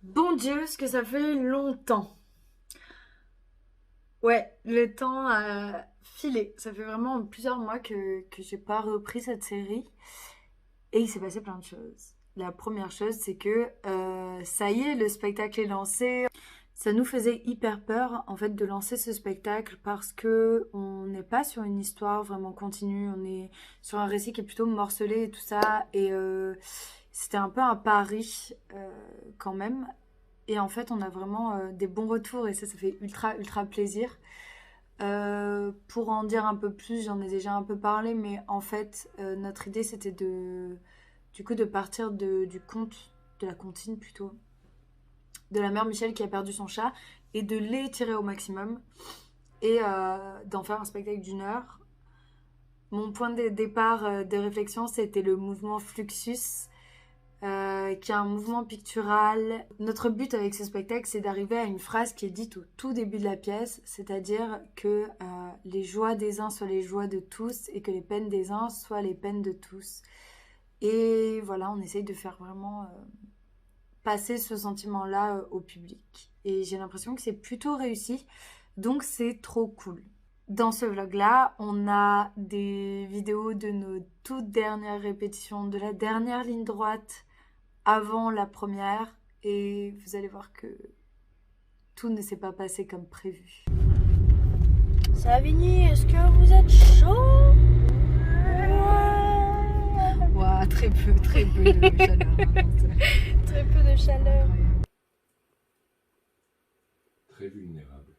Bon Dieu, ce que ça fait longtemps. Ouais, le temps a filé. Ça fait vraiment plusieurs mois que j'ai pas repris cette série. Et il s'est passé plein de choses. La première chose, c'est que ça y est, le spectacle est lancé. Ça nous faisait hyper peur en fait de lancer ce spectacle parce que on n'est pas sur une histoire vraiment continue, on est sur un récit qui est plutôt morcelé et tout ça. Et c'était un peu un pari quand même. Et en fait, on a vraiment des bons retours et ça fait ultra, ultra plaisir. Pour en dire un peu plus, j'en ai déjà un peu parlé, mais en fait, notre idée, c'était du coup, de partir du conte, de la comptine plutôt, de la mère Michel qui a perdu son chat, et de l'étirer au maximum, et d'en faire un spectacle d'1 heure. Mon point de départ de réflexion, c'était le mouvement Fluxus, qui est un mouvement pictural. Notre but avec ce spectacle, c'est d'arriver à une phrase qui est dite au tout début de la pièce, c'est-à-dire que les joies des uns soient les joies de tous et que les peines des uns soient les peines de tous. Et voilà, on essaye de faire vraiment passer ce sentiment-là au public. Et j'ai l'impression que c'est plutôt réussi, donc c'est trop cool. Dans ce vlog-là, on a des vidéos de nos toutes dernières répétitions, de la dernière ligne droite avant la première, et vous allez voir que tout ne s'est pas passé comme prévu. Savigny, est-ce que vous êtes chaud? Ouah, très peu de chaleur. Très peu de chaleur. Très vulnérable,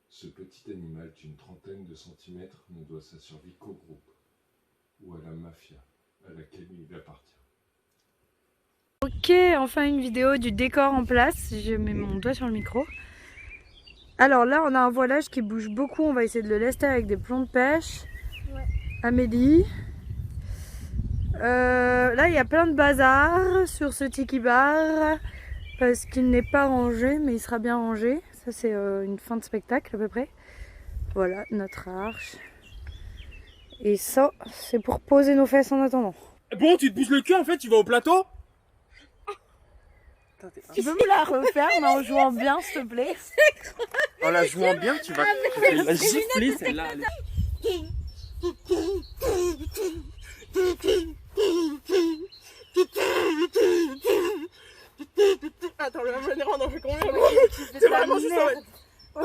ce petit animal d'une trentaine de centimètres ne doit sa survie qu'au groupe, ou à la mafia à laquelle il appartient. Ok, enfin une vidéo du décor en place. Je mets mon doigt sur le micro. Alors là, on a un voilage qui bouge beaucoup. On va essayer de le lester avec des plombs de pêche. Ouais. Amélie. Là, il y a plein de bazar sur ce tiki bar parce qu'il n'est pas rangé, mais il sera bien rangé. Ça, c'est une fin de spectacle à peu près. Voilà, notre arche. Et ça, c'est pour poser nos fesses en attendant. Bon, tu te bouges le cul en fait, tu vas au plateau? Tu peux me la refaire, mais en jouant bien, s'il te plaît? En la jouant bien, tu vas la gifler celle-là. Attends, le manière on en fait combien? C'est vraiment juste en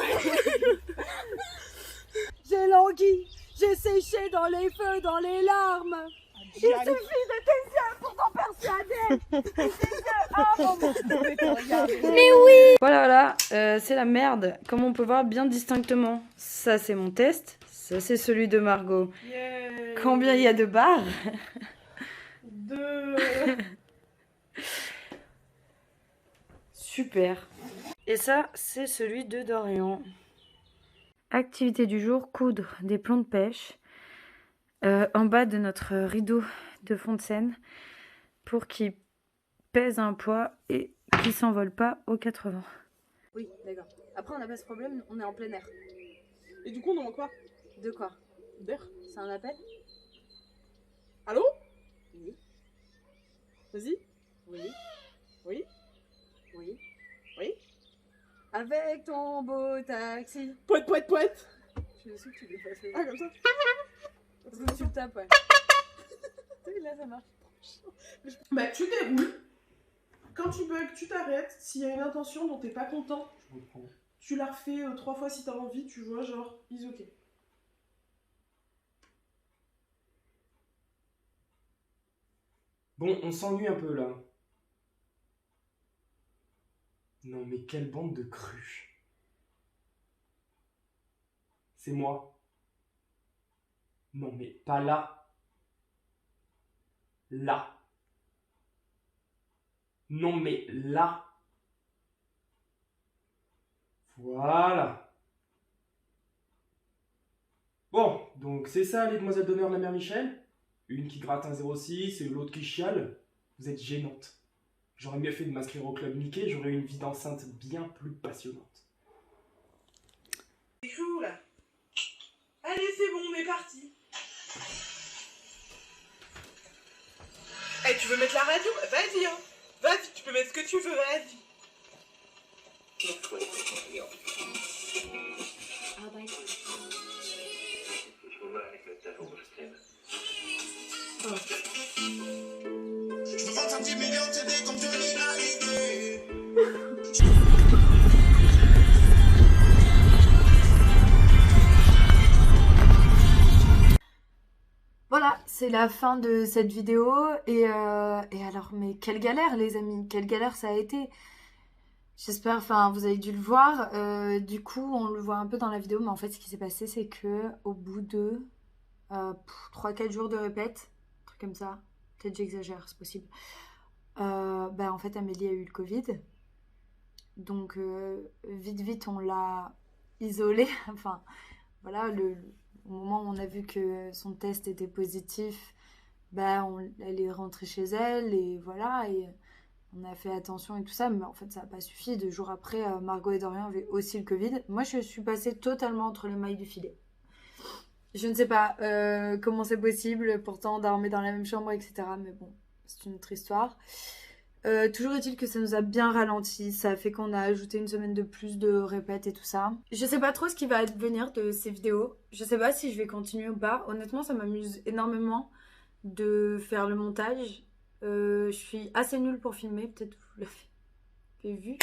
J'ai langui, j'ai séché dans les feux, dans les larmes. Il suffit de tes yeux pour t'en persuader. Mais oui! Voilà, c'est la merde. Comme on peut voir bien distinctement. Ça, c'est mon test. Ça, c'est celui de Margot. Yeah. Combien il y a de barres? 2. Super. Et ça, c'est celui de Dorian. Activité du jour, coudre des plombs de pêche en bas de notre rideau de fond de scène pour qu'il pèse un poids et qu'il s'envole pas aux 80. Oui, d'accord. Après, on n'a pas ce problème, on est en plein air. Et du coup, on demande quoi? De quoi? D'air. C'est un appel? Allô? Oui. Vas-y. Oui. Oui. Oui. Oui. Avec ton beau taxi. Poète, poète, poète. Je suis que tu le fasses. Ah, comme ça. Parce que tu le tapes, ouais. Oui, là, ça marche. Bah, tu déroules. Quand tu bugs, tu t'arrêtes. S'il y a une intention dont t'es pas content, tu la refais 3 fois si t'as envie, tu vois, genre, is ok. Bon, on s'ennuie un peu là. Non mais quelle bande de cruches. C'est moi. Non mais pas là. Là. Non mais là. Voilà. Bon, donc c'est ça les demoiselles d'honneur de la mère Michel. Une qui gratte un 06 et l'autre qui chiale. Vous êtes gênantes. J'aurais mieux fait de m'inscrire au club Mickey, j'aurais eu une vie d'enceinte bien plus passionnante. C'est cool. Allez, c'est bon, on est parti. Eh, tu veux mettre la radio? Vas-y, hein. Vas-y, tu peux mettre ce que tu veux, vas-y. Voilà, c'est la fin de cette vidéo. Et alors, mais quelle galère, les amis, quelle galère ça a été. J'espère, enfin, vous avez dû le voir. Du coup, on le voit un peu dans la vidéo, mais en fait, ce qui s'est passé, c'est que au bout de 3-4 jours de répète, un truc comme ça, peut-être j'exagère, c'est possible. En fait, Amélie a eu le Covid. Donc, vite, on l'a isolée. Enfin, voilà, au moment où on a vu que son test était positif, elle est rentrée chez elle et voilà, et on a fait attention et tout ça, mais en fait ça n'a pas suffi. 2 jours après, Margot et Dorian avaient aussi le Covid. Moi je suis passée totalement entre les mailles du filet. Je ne sais pas comment c'est possible, pourtant on dormait dans la même chambre, etc. Mais bon, c'est une autre histoire. Toujours est-il que ça nous a bien ralenti, ça a fait qu'on a ajouté une semaine de plus de répètes et tout ça. Je sais pas trop ce qui va advenir de ces vidéos, je sais pas si je vais continuer ou pas. Honnêtement, ça m'amuse énormément de faire le montage. Je suis assez nulle pour filmer, peut-être vous l'avez vu.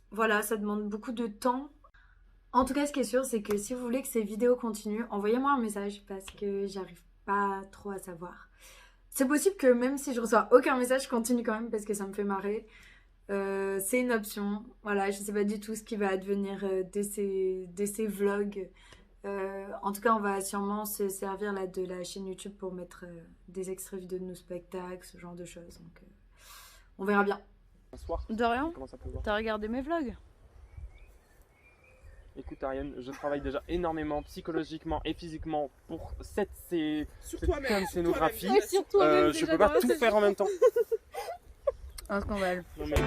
Voilà, ça demande beaucoup de temps. En tout cas, ce qui est sûr, c'est que si vous voulez que ces vidéos continuent, envoyez-moi un message parce que j'arrive pas trop à savoir. C'est possible que même si je reçois aucun message, je continue quand même parce que ça me fait marrer. C'est une option. Voilà, je sais pas du tout ce qui va advenir de ces vlogs. En tout cas, on va sûrement se servir là, de la chaîne YouTube pour mettre des extraits vidéo de nos spectacles, ce genre de choses. Donc, on verra bien. Bonsoir. Dorian, Comment ça peut voir? t'as regardé mes vlogs? Écoute Ariane, je travaille déjà énormément psychologiquement et physiquement pour cette scénographie. Ouais, sur toi-même, Je déjà, peux pas Dorian, tout c'est faire en même temps. un scandale. Non, mais...